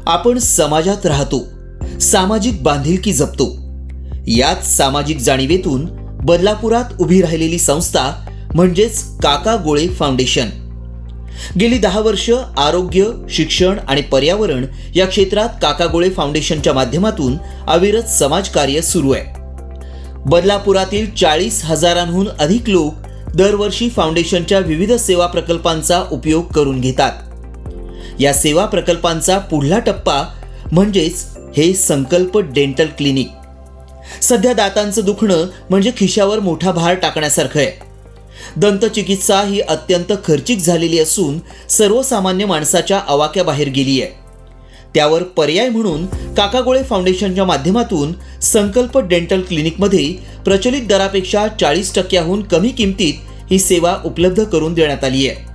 आपण समाजात राहतो, सामाजिक बांधिलकी जपतो. याच सामाजिक जाणीवेतून बदलापुरात उभी राहिलेली संस्था म्हणजेच काका गोळे फाउंडेशन. गेली 10 वर्ष आरोग्य, शिक्षण आणि पर्यावरण या क्षेत्रात काका गोळे फाउंडेशनच्या माध्यमातून अविरत समाजकार्य सुरू आहे. बदलापुरातील 40,000हून अधिक लोक दरवर्षी फाउंडेशनच्या विविध सेवा प्रकल्पांचा उपयोग करून घेतात. या सेवा प्रकल्पांचा पुढला टप्पा म्हणजेच हे संकल्प डेंटल क्लिनिक. सध्या दातांचं दुखणं म्हणजे खिशावर मोठा भार टाकण्यासारखं आहे. दंतचिकित्सा ही अत्यंत खर्चिक झालेली असून सर्वसामान्य माणसाच्या आवाक्याबाहेर गेली आहे. त्यावर पर्याय म्हणून काका गोळे फाउंडेशनच्या माध्यमातून संकल्प डेंटल क्लिनिकमध्ये प्रचलित दरापेक्षा 40% कमी किमतीत ही सेवा उपलब्ध करून देण्यात आली आहे.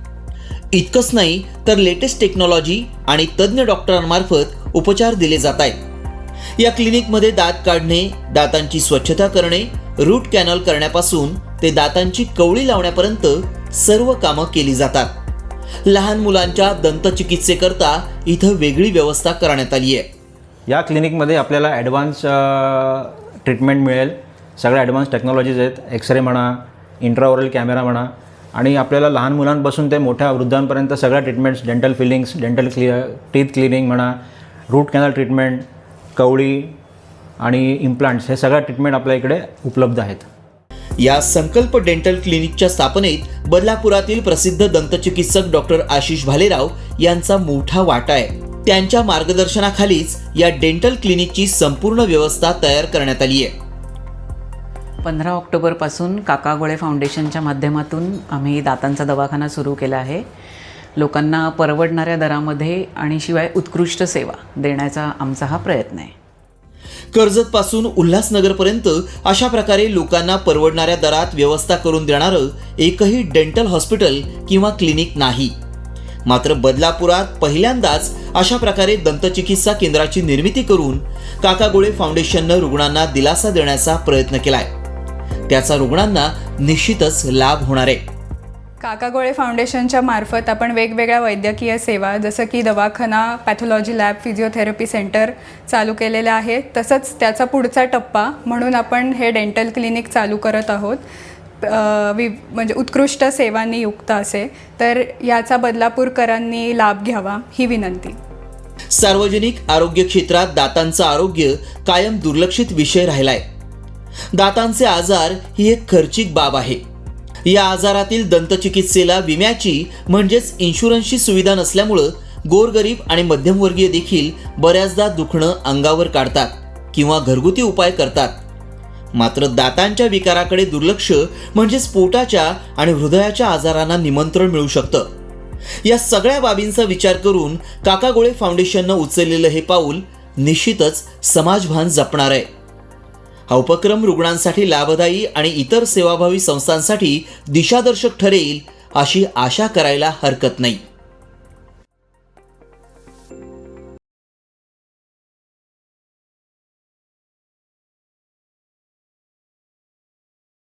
इतकंच नाही तर लेटेस्ट टेक्नॉलॉजी आणि तज्ज्ञ डॉक्टरांमार्फत उपचार दिले जात आहेत. या क्लिनिकमध्ये दात काढणे, दातांची स्वच्छता करणे, रूट कॅनल करण्यापासून ते दातांची कवळी लावण्यापर्यंत सर्व कामं केली जातात. लहान मुलांच्या दंतचिकित्सेकरता इथं वेगळी व्यवस्था करण्यात आली आहे. या क्लिनिकमध्ये आपल्याला ॲडव्हान्स ट्रीटमेंट मिळेल. सगळ्या ॲडव्हान्स टेक्नॉलॉजीज आहेत. एक्सरे म्हणा, इंट्राओरल कॅमेरा म्हणा, आणि आपल्याला लहान मुलांपासून ते मोठ्या वृद्धांपर्यंत सगळ्या treatments, dental fillings, teeth cleaning म्हणा, रूट कॅनल ट्रीटमेंट, कवळी आणि इम्प्लांट्स, हे सगळ्या ट्रीटमेंट आपल्या इकडे उपलब्ध आहेत. या संकल्प डेंटल क्लिनिकच्या स्थापनेत बदलापुरातील प्रसिद्ध दंतचिकित्सक डॉक्टर आशिष भालेराव यांचा मोठा वाटा आहे. त्यांच्या मार्गदर्शनाखालीच या डेंटल क्लिनिकची संपूर्ण व्यवस्था तयार करण्यात आली आहे. 15 ऑक्टोबरपासून काका गोळे फाउंडेशनच्या माध्यमातून आम्ही दातांचा दवाखाना सुरू केला आहे. लोकांना परवडणाऱ्या दरामध्ये आणि शिवाय उत्कृष्ट सेवा देण्याचा आमचा हा प्रयत्न आहे. कर्जतपासून उल्हासनगरपर्यंत अशा प्रकारे लोकांना परवडणाऱ्या दरात व्यवस्था करून देणारं एकही डेंटल हॉस्पिटल किंवा क्लिनिक नाही. मात्र बदलापुरात पहिल्यांदाच अशा प्रकारे दंतचिकित्सा केंद्राची निर्मिती करून काका गोळे फाउंडेशननं रुग्णांना दिलासा देण्याचा प्रयत्न केलाय. त्याचा रुग्णांना निश्चितच लाभ होणार आहे. काका गोळे फाउंडेशनच्या मार्फत आपण वेगवेगळ्या वैद्यकीय सेवा जसं की दवाखाना, पॅथॉलॉजी लॅब, फिजिओथेरपी सेंटर चालू केलेले आहेत. तसंच त्याचा पुढचा टप्पा म्हणून आपण हे डेंटल क्लिनिक चालू करत आहोत. म्हणजे उत्कृष्ट सेवांनी युक्त असे, तर याचा बदलापूरकरांनी लाभ घ्यावा ही विनंती. सार्वजनिक आरोग्य क्षेत्रात दातांचं आरोग्य कायम दुर्लक्षित विषय राहिलाय. दातांचे आजार ही एक खर्चिक बाब आहे. या आजारातील दंतचिकित्सेला विम्याची म्हणजेच इन्शुरन्सची सुविधा नसल्यामुळं गोरगरीब आणि मध्यमवर्गीय देखील बऱ्याचदा दुखणं अंगावर काढतात किंवा घरगुती उपाय करतात. मात्र दातांच्या विकाराकडे दुर्लक्ष म्हणजेच पोटाच्या आणि हृदयाच्या आजारांना निमंत्रण मिळू शकतं. या सगळ्या बाबींचा विचार करून काका गोळे फाउंडेशननं उचललेलं हे पाऊल निश्चितच समाजभान जपणार आहे. हा उपक्रम रुग्णांसाठी लाभदायी आणि इतर सेवाभावी संस्थांसाठी दिशादर्शक ठरेल अशी आशा करायला हरकत नाही.